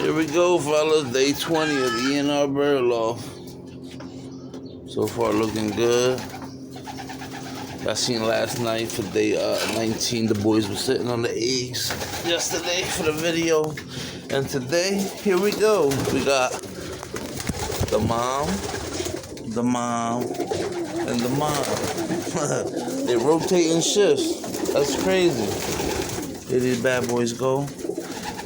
Here we go, fellas. Day 20 of ENR Bird Loft. So far, looking good. I seen last night for day 19, the boys were sitting on the eggs yesterday for the video. And today, here we go. We got the mom, and the mom. They're rotating shifts. That's crazy. Here these bad boys go.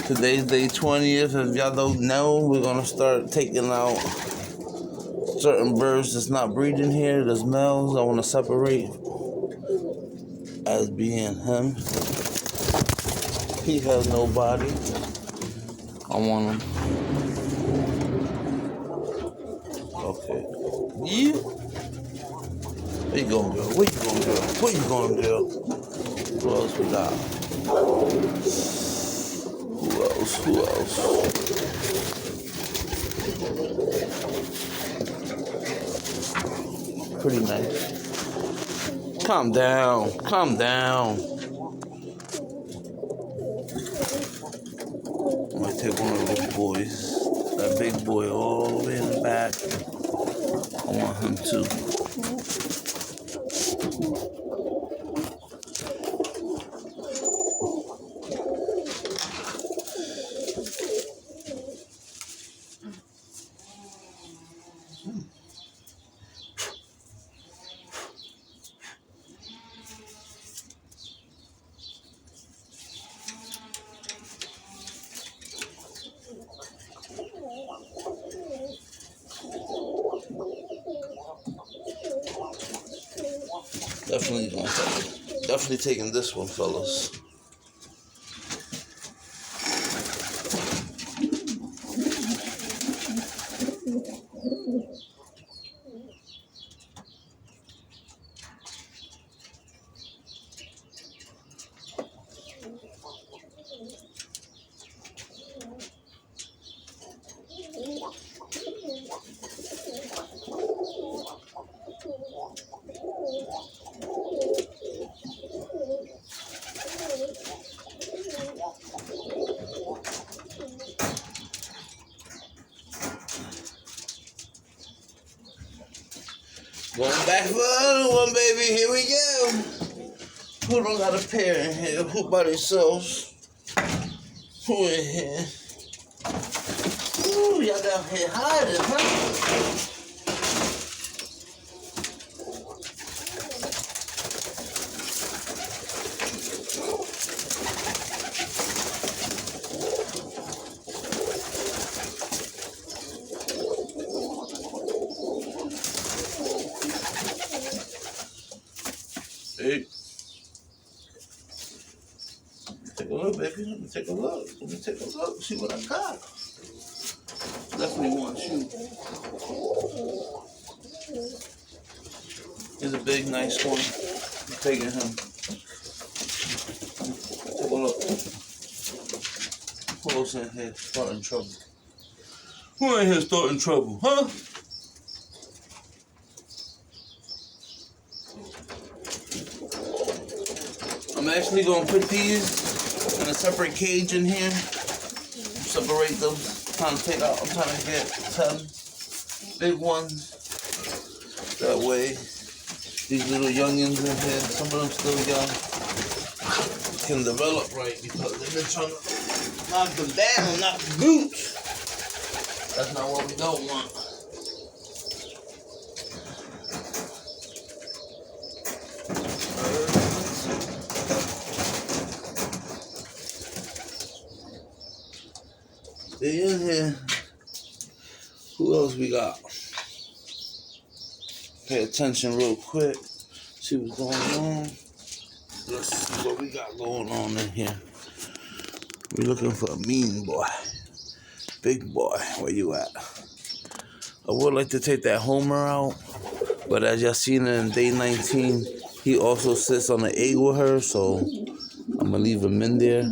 Today's day 20th. If y'all don't know, we're gonna start taking out certain birds that's not breeding here. There's males I want to separate as being him. He has no body. I want him. Okay. Yeah. Where you going, girl? Where you going, girl? Where you going, girl? Who else we got? Who else? Pretty nice. Calm down. Calm down. I'm gonna take one of those boys. That big boy all the way in the back. I want him too. Definitely taking this one, fellas. Going back for another one, baby. Here we go. Who don't got a pair in here? Who by themselves? Who in here? Ooh, y'all down here hiding, huh? Hey. Take a look, baby. Let me take a look. Let me take a look. See what I got. Definitely want you. Here's a big, nice one. I'm taking him. Take a look. Who else in here starting trouble? Who in here starting trouble, huh? I'm actually gonna put these in a separate cage in here. Separate them. I'm trying to get 10 big ones. That way, these little youngins in here, some of them still young, can develop right because they've been trying to knock them down, knock the boots. That's not what we don't want. They in here. Who else we got? Pay attention real quick. See what's going on. Let's see what we got going on in here. We're looking for a mean boy. Big boy, where you at? I would like to take that Homer out, but as y'all seen in day 19, he also sits on the egg with her, so I'm gonna leave him in there.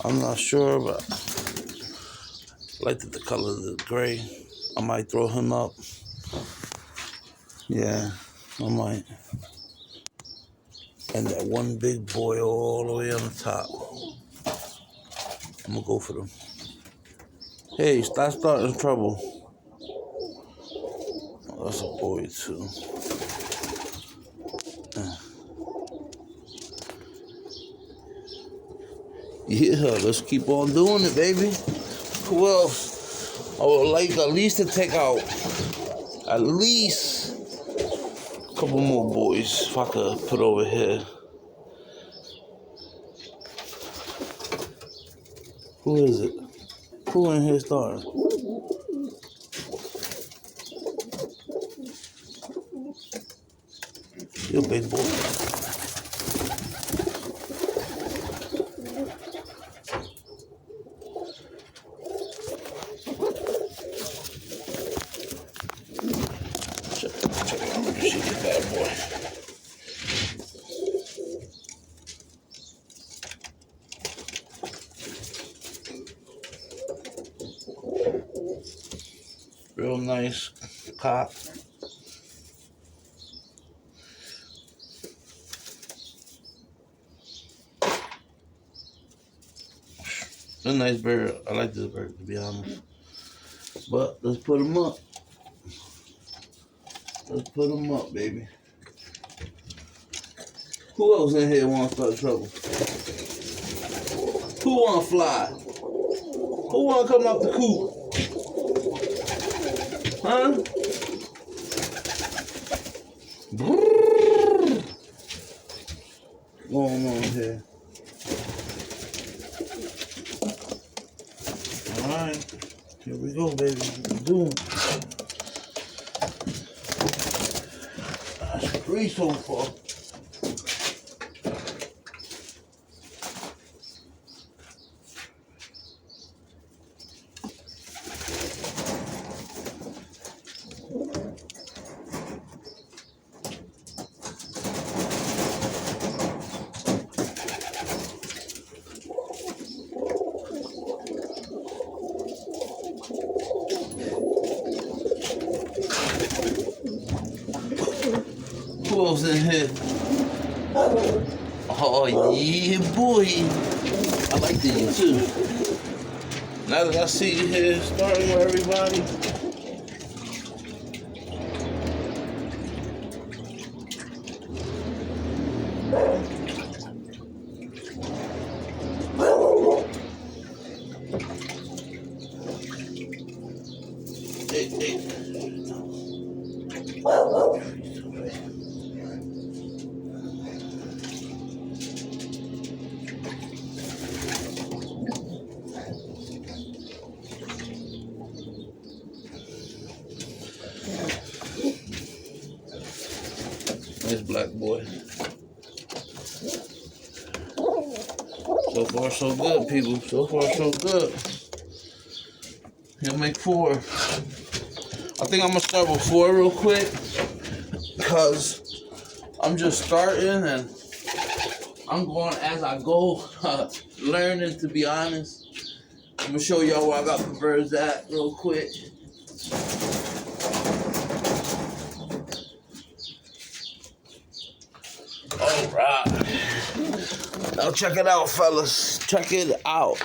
I'm not sure, but I like the color of the gray. I might throw him up. Yeah, I might. and that one big boy all the way on the top. I'm gonna go for them. Hey, stop starting trouble. Oh, that's a boy too. Yeah, let's keep on doing it, baby. Who else? I would like at least to take out at least a couple more boys if I could put over here. Who is it? Who in here starting? You a big boy. Check it out. Let me see this bad boy. Real nice cop. It's a nice bird. I like this bird, to be honest. But let's put him up. Let's put him up, baby. Who else in here wants to start trouble? Who want to fly? Who want to come up the coop? Huh? What's going on here? Alright. Here we go, baby. Let's do it. That's 3 so far. Who else in here? Oh yeah, boy. I like these too. Now that I see you here starting with everybody. Hey. Nice black boy. So far, so good, people. So far, so good. He'll make 4. I think I'm gonna start with 4 real quick, because I'm just starting and I'm going as I go, learning, to be honest. I'm gonna show y'all where I got the birds at real quick. All right. Now check it out, fellas. Check it out.